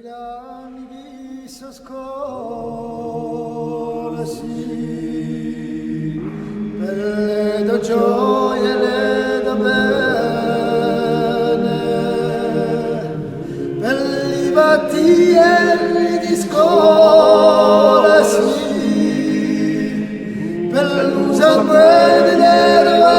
anni di scuola, sì, per le do gioie, le do bene, per li battieri di scuola, sì, per l'usangue di le bene,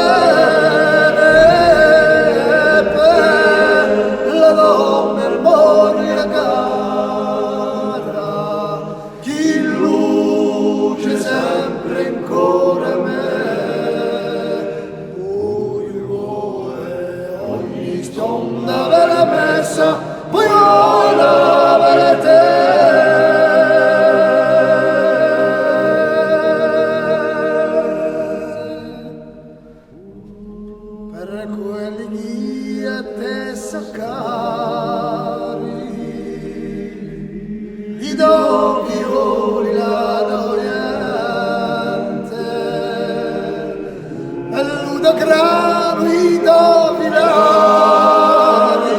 per la donna il moria cara, chi luce sempre ancora me, ogni stonda vera messa, poi ora vera te. Per quelli che a te saccari, i do violi la d'Oriente, per l'udo grano i do filari,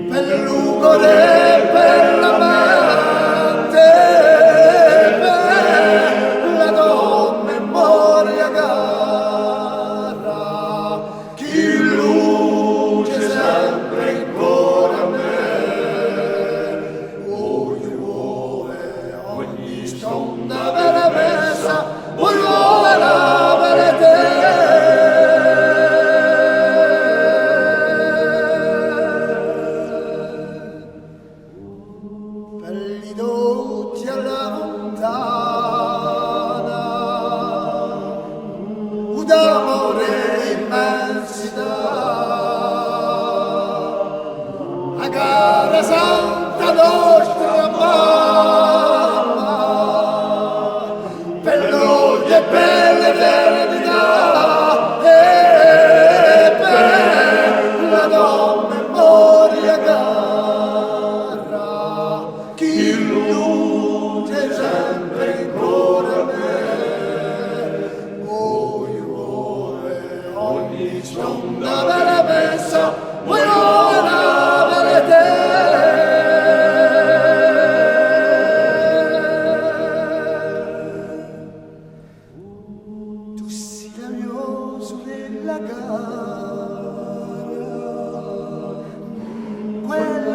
per l'ugore per la mente, per la donna e moria gara, chi luce sempre ancora a me, ogni stonda vera messa, ora vera te. Per gli dotti alla lontana, d'amore immensità, a cara santa nostra mamma, per noi e per l'eternità, e per la donna memoria cara, chi luce sempre ancora me, ogni stonda vera messa, ora vera te. Tu sei la mia sorella cara, quella